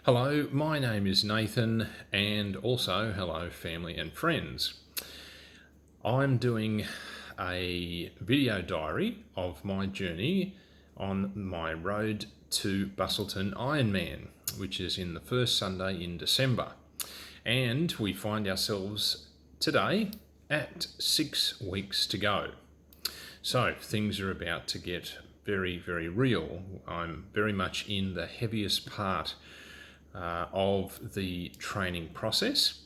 Hello, my name is Nathan, and also hello, family and friends. I'm doing a video diary of my journey on my road to Busselton Ironman, which is in the first Sunday in December. And we find ourselves today at 6 weeks to go. So things are about to get very, very real. I'm very much in the heaviest part of the training process.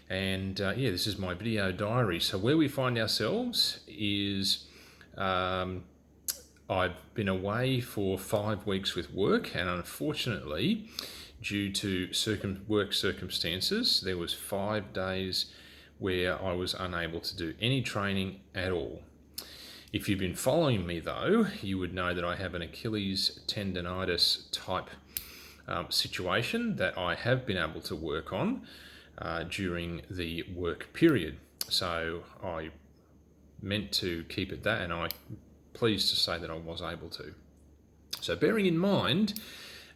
And this is my video diary. So where we find ourselves is I've been away for 5 weeks with work, and unfortunately, due to work circumstances, there was 5 days where I was unable to do any training at all. If you've been following me though, you would know that I have an Achilles tendonitis type situation that I have been able to work on during the work period. So I meant to keep it that, and I'm pleased to say that I was able to. So bearing in mind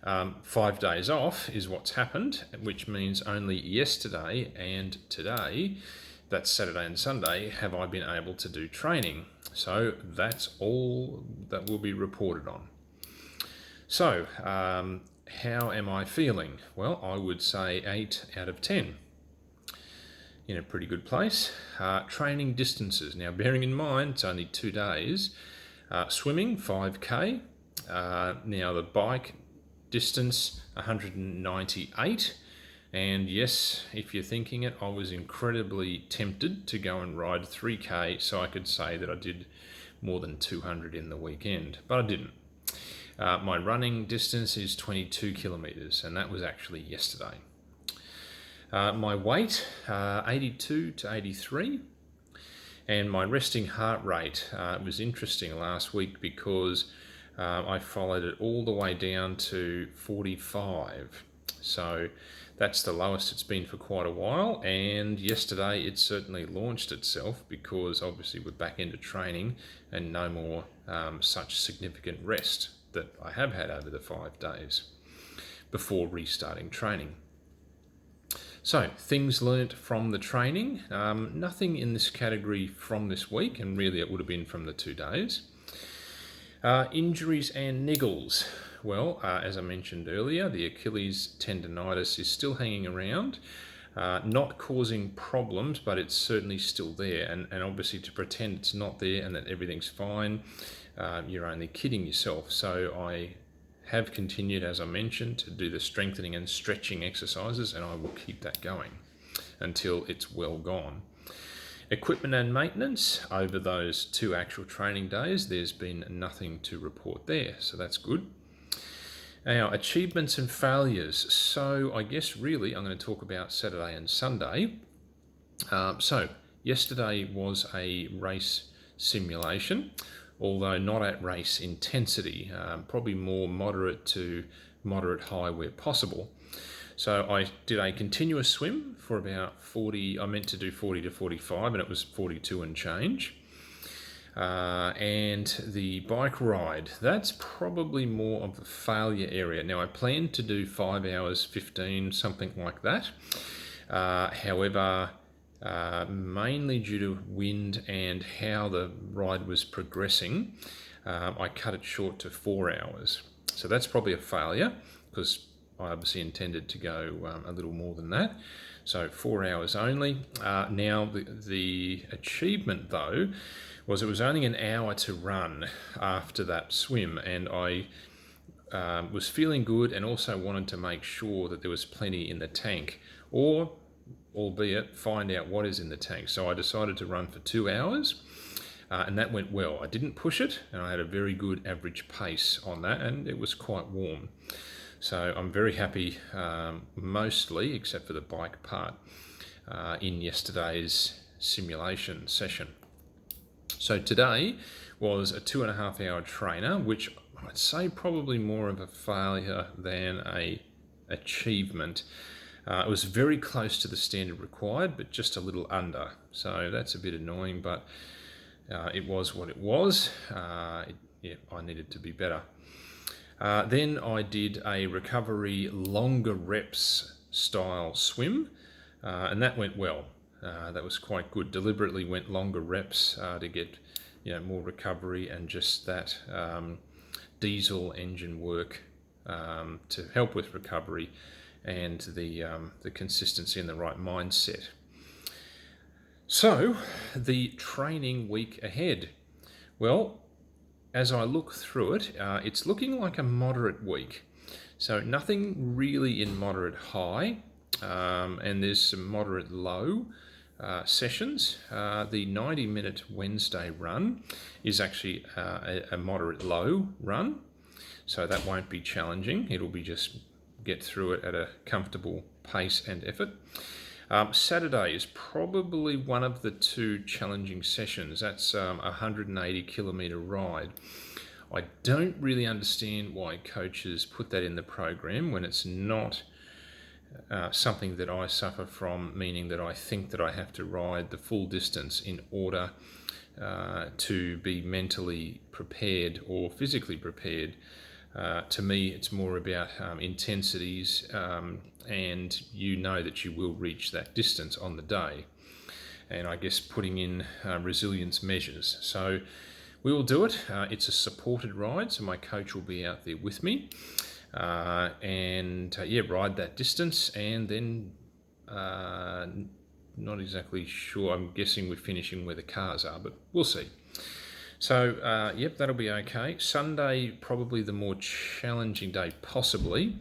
5 days off is what's happened, which means only yesterday and today, that's Saturday and Sunday, have I been able to do training. So that's all that will be reported on. So how am I feeling? Well, I would say 8 out of 10. In a pretty good place. Training distances. Now, bearing in mind, it's only 2 days. Swimming, 5K. Now, the bike distance, 198. And yes, if you're thinking it, I was incredibly tempted to go and ride 3K so I could say that I did more than 200 in the weekend, but I didn't. My running distance is 22 kilometres, and that was actually yesterday. My weight, 82 to 83, and my resting heart rate was interesting last week because I followed it all the way down to 45. So that's the lowest it's been for quite a while, and yesterday it certainly launched itself because obviously we're back into training and no more such significant rest that I have had over the 5 days before restarting training. So, things learnt from the training. Nothing in this category from this week, and really it would have been from the 2 days. Injuries and niggles. Well, as I mentioned earlier, the Achilles tendonitis is still hanging around, not causing problems, but it's certainly still there. And obviously to pretend it's not there and that everything's fine, you're only kidding yourself. So I have continued, as I mentioned, to do the strengthening and stretching exercises, and I will keep that going until it's well gone. Equipment and maintenance, over those 2 actual training days, there's been nothing to report there, so that's good. Now, achievements and failures. So I guess really I'm going to talk about Saturday and Sunday. So yesterday was a race simulation, although not at race intensity, probably more moderate to moderate high where possible. So I did a continuous swim for about 40, I meant to do 40 to 45, and it was 42 and change. And the bike ride, that's probably more of a failure area. Now I planned to do 5 hours 15, something like that. However, mainly due to wind and how the ride was progressing, I cut it short to 4 hours. So that's probably a failure because I obviously intended to go a little more than that. So 4 hours only. Now the achievement though was it was only an hour to run after that swim, and I was feeling good and also wanted to make sure that there was plenty in the tank, or albeit find out what is in the tank. So I decided to run for 2 hours, and that went well. I didn't push it, and I had a very good average pace on that, and it was quite warm. So I'm very happy, mostly, except for the bike part, in yesterday's simulation session. So today was a 2.5 hour trainer, which I'd say probably more of a failure than a achievement. It was very close to the standard required, but just a little under. So that's a bit annoying, but it was what it was. I needed to be better. Then I did a recovery longer reps style swim, and that went well. That was quite good. Deliberately went longer reps to get more recovery and just that diesel engine work to help with recovery and the consistency and the right mindset. So, the training week ahead. Well, as I look through it, it's looking like a moderate week. So nothing really in moderate high, and there's some moderate low sessions. The 90-minute Wednesday run is actually a moderate low run, so that won't be challenging. It'll be just get through it at a comfortable pace and effort. Saturday is probably one of the two challenging sessions. That's a 180 kilometre ride. I don't really understand why coaches put that in the program when it's not something that I suffer from, meaning that I think that I have to ride the full distance in order to be mentally prepared or physically prepared. To me, it's more about intensities, and you know that you will reach that distance on the day. And I guess putting in resilience measures. So we will do it. It's a supported ride, so my coach will be out there with me. And ride that distance, and then not exactly sure. I'm guessing we're finishing where the cars are, but we'll see. So, that'll be okay. Sunday, probably the more challenging day, possibly.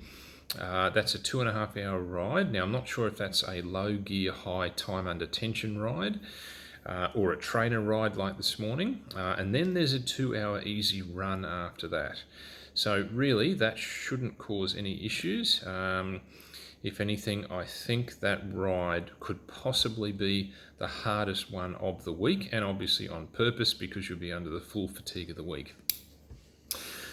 That's a 2.5 hour ride. Now, I'm not sure if that's a low gear, high time under tension ride or a trainer ride like this morning. And then there's a 2-hour easy run after that. So really, that shouldn't cause any issues. If anything, I think that ride could possibly be the hardest one of the week, and obviously on purpose because you'll be under the full fatigue of the week.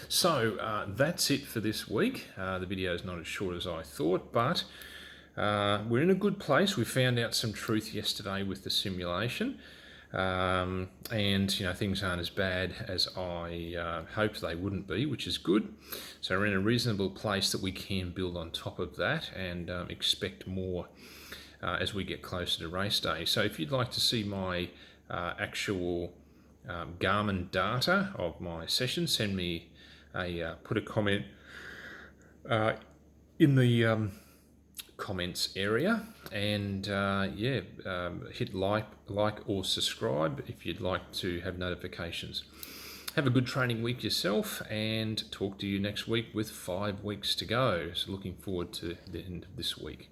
So that's it for this week. The video is not as short as I thought, but we're in a good place. We found out some truth yesterday with the simulation. And things aren't as bad as I hoped they wouldn't be, which is good. So we're in a reasonable place that we can build on top of that and expect more as we get closer to race day. So if you'd like to see my actual Garmin data of my session, send me put a comment in the comments area, and hit like or subscribe if you'd like to have notifications. Have a good training week yourself, and talk to you next week with 5 weeks to go. So looking forward to the end of this week.